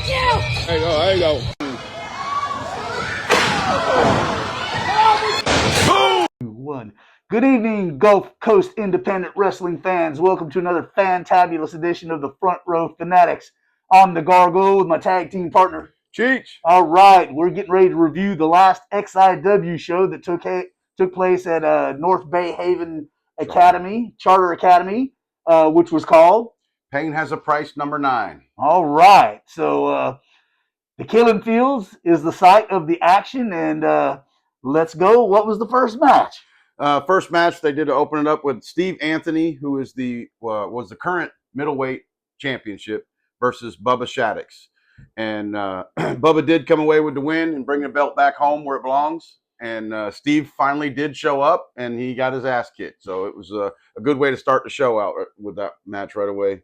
There you go. There you go. One. Good evening, Gulf Coast independent wrestling fans. Welcome to another fantabulous edition of the Front Row Fanatics. I'm the Gargoyle with my tag team partner, Cheech. All right, we're getting ready to review the last XIW show that took place at North Bay Haven Academy, Charter Academy, which was called Pain Has a Price #9. All right, so the Killing Fields is the site of the action, and let's go. What was the first match? First match, they did open it up with Steve Anthony, who is was the current middleweight championship, versus Bubba Shaddix. And Bubba did come away with the win and bring the belt back home where it belongs. And Steve finally did show up, and he got his ass kicked. So it was a good way to start the show out with that match right away.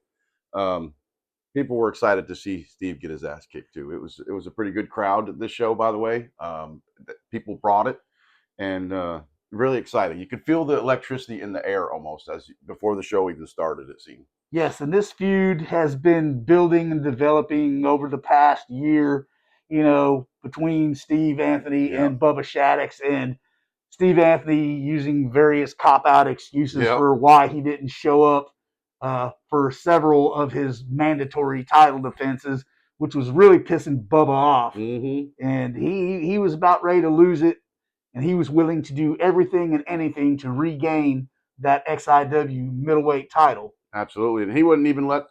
People were excited to see Steve get his ass kicked too. It was a pretty good crowd at this show, by the way. People brought it, and really exciting. You could feel the electricity in the air almost before the show even started, it seemed. Yes, and this feud has been building and developing over the past year, between Steve Anthony and Bubba Shaddix, and Steve Anthony using various cop-out excuses for why he didn't show up for several of his mandatory title defenses, which was really pissing Bubba off. Mm-hmm. And he was about ready to lose it, and he was willing to do everything and anything to regain that XIW middleweight title. Absolutely. And he wouldn't even let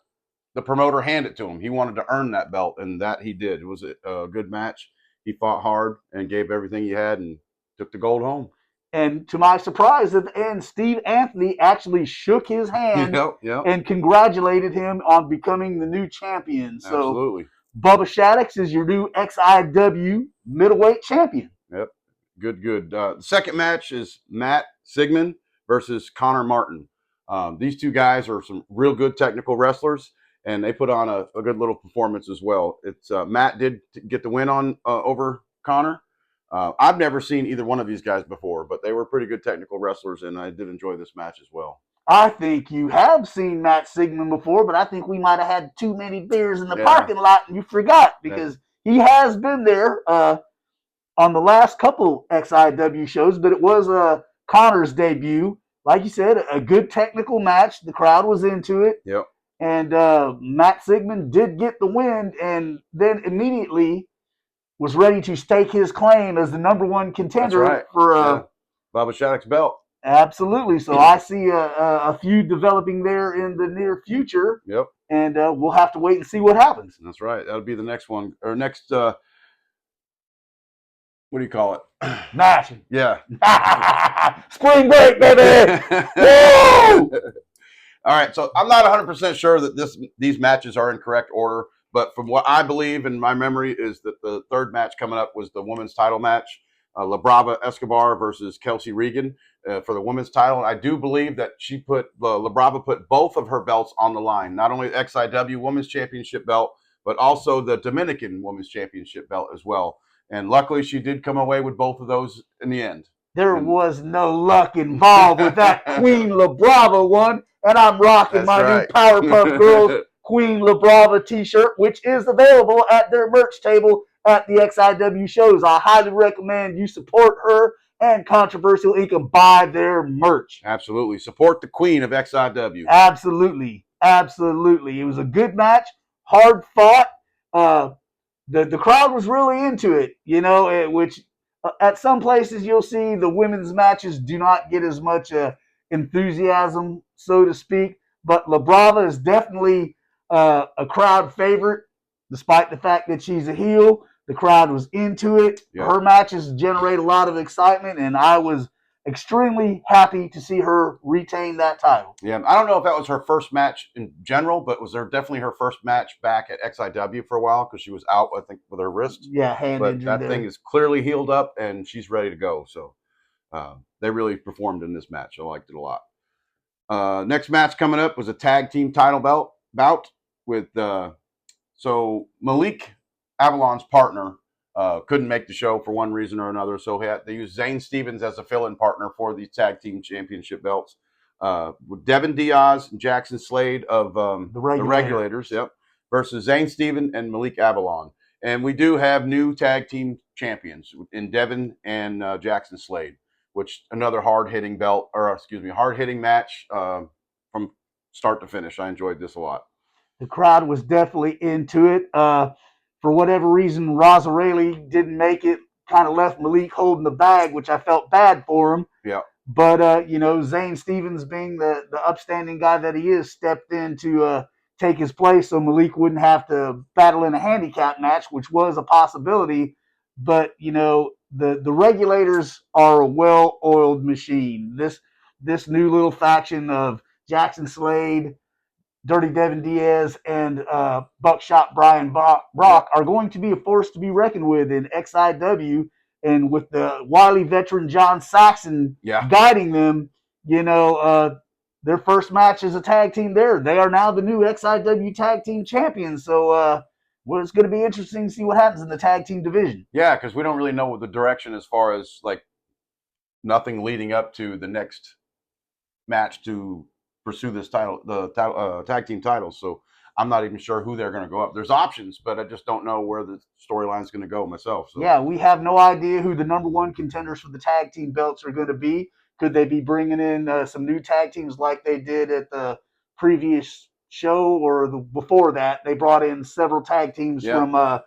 the promoter hand it to him. He wanted to earn that belt, and that he did. It was a good match. He fought hard and gave everything he had and took the gold home. And to my surprise, at the end, Steve Anthony actually shook his hand and congratulated him on becoming the new champion. So absolutely. Bubba Shaddix is your new XIW middleweight champion. Yep. Good. The second match is Matt Sigmund versus Connor Martin. These two guys are some real good technical wrestlers, and they put on a good little performance as well. It's Matt did get the win on over Connor. I've never seen either one of these guys before, but they were pretty good technical wrestlers, and I did enjoy this match as well. I think you have seen Matt Sigmund before, but I think we might have had too many beers in the parking lot and you forgot, because he has been there on the last couple XIW shows, but it was Connor's debut. Like you said, a good technical match. The crowd was into it. Yep. And Matt Sigmund did get the win, and then immediately was ready to stake his claim as the #1 contender for Bubba Shaddix's belt. Absolutely. So I see a feud developing there in the near future. Yep. And we'll have to wait and see what happens. That's right. That'll be the next one, or next. What do you call it? Match. Yeah. Spring break, baby. Woo! All right. So I'm not 100% sure that these matches are in correct order, but from what I believe in my memory is that the third match coming up was the women's title match, La Brava Escobar versus Kelsey Regan for the women's title. I do believe that La Brava put both of her belts on the line, not only the XIW Women's Championship belt, but also the Dominican Women's Championship belt as well. And luckily, she did come away with both of those in the end. There was no luck involved with that Queen La Brava one, and I'm rocking my new Powerpuff Girls Queen La Brava t-shirt, which is available at their merch table at the XIW shows. I highly recommend you support her and Controversial Inc. and buy their merch. Absolutely. Support the Queen of XIW. Absolutely. It was a good match, hard fought. The crowd was really into it, which at some places you'll see the women's matches do not get as much enthusiasm, so to speak. But La Brava is definitely a crowd favorite, despite the fact that she's a heel. The crowd was into it. Yep. Her matches generate a lot of excitement, and I was extremely happy to see her retain that title. Yeah, I don't know if that was her first match in general, but was there definitely her first match back at XIW for a while, because she was out, I think, with her wrist. Yeah, hand injury. But that thing is clearly healed up, and she's ready to go. So they really performed in this match. I liked it a lot. Next match coming up was a tag team title bout with so Malik Avalon's partner couldn't make the show for one reason or another, so they used Zane Stevens as a fill-in partner for these tag team championship belts. With Devin Diaz and Jackson Slade of the Regulators, versus Zane Stevens and Malik Avalon. And we do have new tag team champions in Devin and Jackson Slade, which another hard-hitting hard-hitting match from start to finish. I enjoyed this a lot. The crowd was definitely into it. For whatever reason, Rosarelli didn't make it, kind of left Malik holding the bag, which I felt bad for him. Yeah. But, Zane Stevens, being the upstanding guy that he is, stepped in to take his place so Malik wouldn't have to battle in a handicap match, which was a possibility. But, the regulators are a well-oiled machine. This new little faction of Jackson Slade, Dirty Devin Diaz, and Buckshot Brian Brock are going to be a force to be reckoned with in XIW. And with the wily veteran John Saxon guiding them, their first match as a tag team there. They are now the new XIW tag team champions. So it's going to be interesting to see what happens in the tag team division. Yeah, because we don't really know what the direction as far as like nothing leading up to the next match to pursue this title, the tag team titles. So I'm not even sure who they're going to go up. There's options, but I just don't know where the storyline is going to go myself. So. Yeah, we have no idea who the number one contenders for the tag team belts are going to be. Could they be bringing in some new tag teams like they did at the previous show or before that? They brought in several tag teams from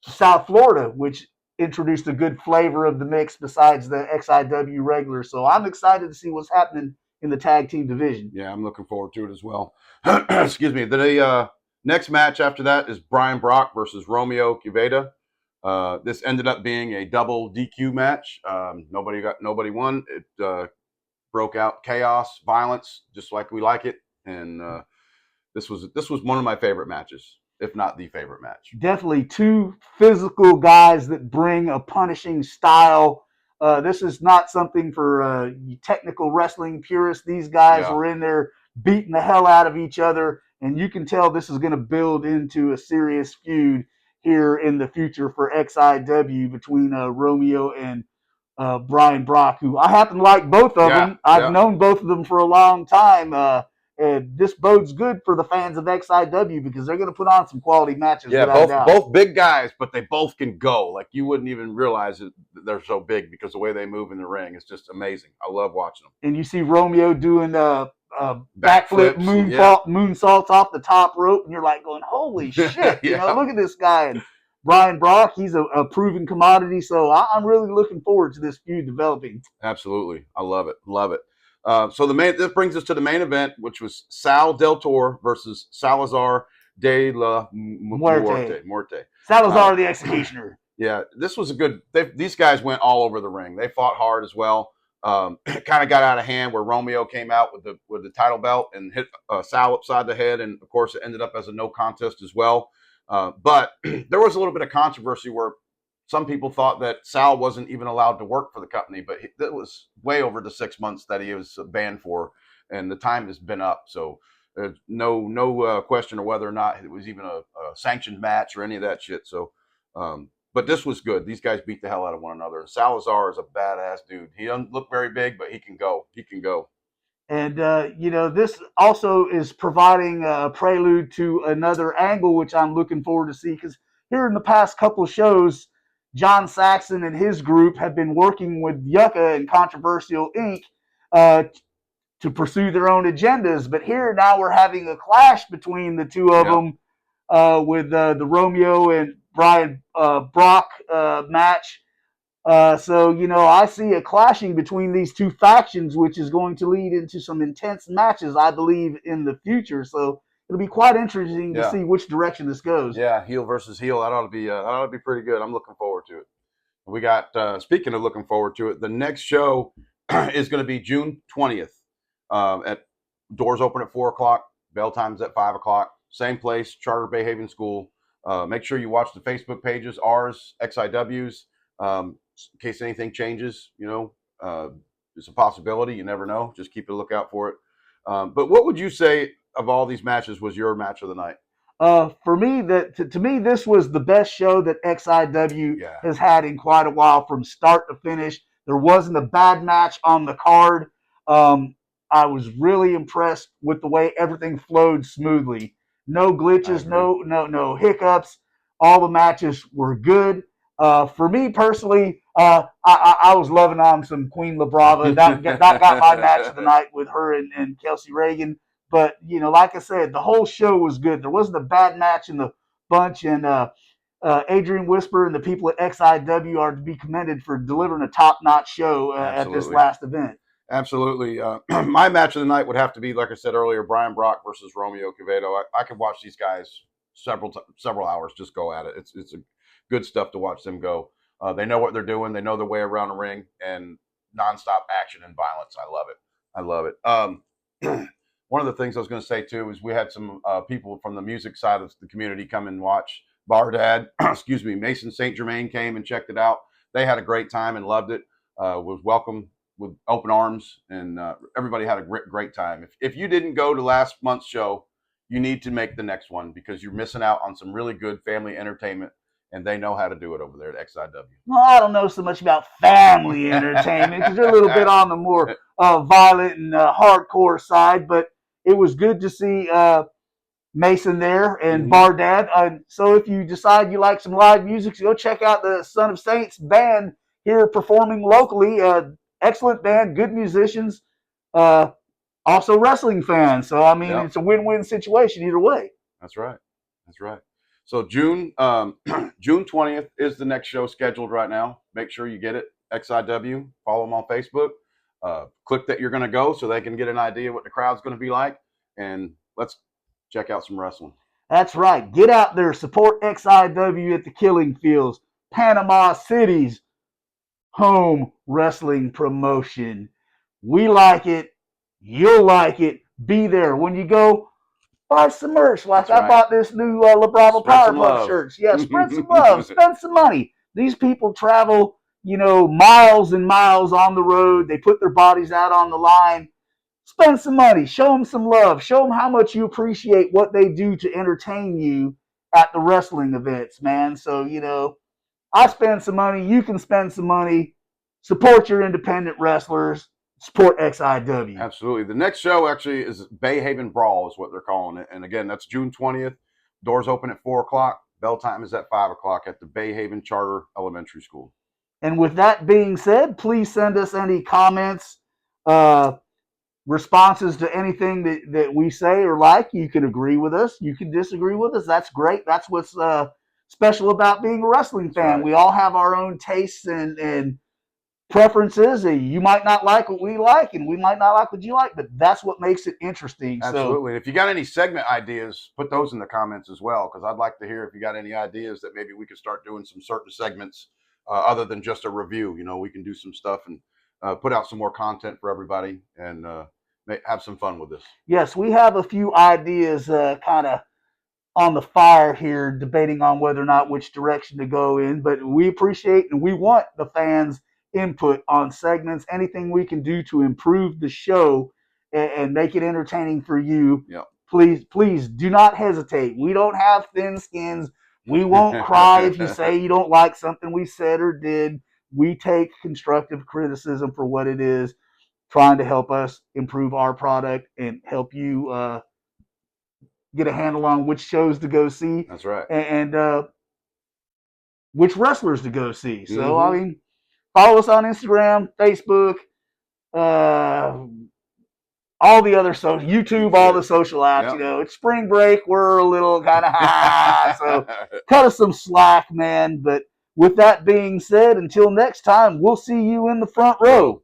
South Florida, which introduced a good flavor of the mix besides the XIW regulars. So I'm excited to see what's happening in the tag team division. Yeah, I'm looking forward to it as well. Excuse me. The next match after that is Brian Brock versus Romeo Cuveda. This ended up being a double DQ match. Nobody won. It broke out chaos, violence, just like we like it. And this was one of my favorite matches, if not the favorite match. Definitely two physical guys that bring a punishing style. This is not something for technical wrestling purists. These guys were in there beating the hell out of each other, and you can tell this is going to build into a serious feud here in the future for XIW between Romeo and Brian Brock, who I happen to like both of them. I've known both of them for a long time. And this bodes good for the fans of XIW because they're going to put on some quality matches. Yeah, both big guys, but they both can go. Like you wouldn't even realize that they're so big because the way they move in the ring is just amazing. I love watching them. And you see Romeo doing backflip moonsaults off the top rope, and you're like going, "Holy shit!" Look at this guy. And Brian Brock, he's a proven commodity. So I'm really looking forward to this feud developing. Absolutely, I love it. Love it. So this brings us to the main event, which was Sal Del Toro versus Salazar de la Muerte. Salazar the Executioner. Yeah, this was a good. These guys went all over the ring. They fought hard as well. Kind of got out of hand where Romeo came out with the title belt and hit Sal upside the head, and of course it ended up as a no contest as well. But there was a little bit of controversy where some people thought that Sal wasn't even allowed to work for the company, but that was way over the 6 months that he was banned for, and the time has been up. So there's no question of whether or not it was even a sanctioned match or any of that shit. So, but this was good. These guys beat the hell out of one another. Salazar is a badass dude. He doesn't look very big, but he can go. He can go. And, this also is providing a prelude to another angle, which I'm looking forward to see, because here in the past couple of shows, John Saxon and his group have been working with Yucca and Controversial Inc. To pursue their own agendas. But here now we're having a clash between the two of them with the Romeo and Brian Brock match. So, I see a clashing between these two factions, which is going to lead into some intense matches, I believe, in the future. So it'll be quite interesting to see which direction this goes. Yeah, heel versus heel. That ought to be pretty good. I'm looking forward to it. We got, speaking of looking forward to it, the next show is going to be June 20th. At doors open at 4:00, bell time's at 5:00. Same place, Charter Bay Haven School. Make sure you watch the Facebook pages, ours, XIW's, in case anything changes. It's a possibility. You never know. Just keep a lookout for it. But what would you say of all these matches was your match of the night? For me, to me, this was the best show that XIW has had in quite a while, from start to finish. There wasn't a bad match on the card. I was really impressed with the way everything flowed smoothly. No glitches, no hiccups. All the matches were good. For me personally, I was loving on some Queen LaBrava. That got my match of the night with her and Kelsey Reagan. But like I said, the whole show was good. There wasn't a bad match in the bunch, and Adrian Whisper and the people at XIW are to be commended for delivering a top-notch show at this last event. Absolutely. My match of the night would have to be, like I said earlier, Brian Brock versus Romeo Quevedo. I could watch these guys several hours just go at it. It's a good stuff to watch them go. They know what they're doing. They know their way around the ring, and nonstop action and violence. I love it. I love it. One of the things I was going to say too is we had some people from the music side of the community come and watch. Bar Dad, excuse me, Mason St. Germain came and checked it out. They had a great time and loved it. Was welcome with open arms, and everybody had a great time. If you didn't go to last month's show, you need to make the next one, because you're missing out on some really good family entertainment, and they know how to do it over there at XIW. Well, I don't know so much about family entertainment, because they're a little bit on the more violent and hardcore side, but it was good to see Mason there and Bar Dad. So if you decide you like some live music, go check out the Son of Saints band here performing locally. Excellent band, good musicians, also wrestling fans. So, I mean, It's a win-win situation either way. That's right. That's right. So June 20th is the next show scheduled right now. Make sure you get it. XIW. Follow them on Facebook. Click that you're going to go so they can get an idea what the crowd's going to be like. And let's check out some wrestling. That's right. Get out there. Support XIW at the Killing Fields. Panama City's home wrestling promotion. We like it. You'll like it. Be there. When you go, buy some merch. Like I bought this new LaBrava Powerpuff shirts. Yeah, spread some love. Spend some money. These people travel, miles and miles on the road. They put their bodies out on the line. Spend some money. Show them some love. Show them how much you appreciate what they do to entertain you at the wrestling events, man. So, I spend some money. You can spend some money. Support your independent wrestlers. Support XIW. Absolutely. The next show actually is Bay Haven Brawl is what they're calling it. And again, that's June 20th. Doors open at 4 o'clock. Bell time is at 5 o'clock at the Bay Haven Charter Elementary School. And with that being said, please send us any comments, responses to anything that we say or like. You can agree with us. You can disagree with us. That's great. That's what's special about being a wrestling fan. Right. We all have our own tastes and preferences. You might not like what we like, and we might not like what you like, but that's what makes it interesting. Absolutely. So, if you got any segment ideas, put those in the comments as well, because I'd like to hear if you got any ideas that maybe we could start doing some certain segments other than just a review. We can do some stuff and put out some more content for everybody and have some fun with this. Yes, we have a few ideas kind of on the fire here, debating on whether or not which direction to go in, but we appreciate and we want the fans' input on segments, anything we can do to improve the show and make it entertaining for you. Yep. Please do not hesitate. We don't have thin skins. We won't cry if you say you don't like something we said or did. We take constructive criticism for what it is, trying to help us improve our product and help you get a handle on which shows to go see. That's right. And which wrestlers to go see. So, I mean, follow us on Instagram, Facebook, all the other YouTube, all the social apps. Yep. It's spring break. We're a little kind of so cut us some slack, man. But with that being said, until next time, we'll see you in the front row.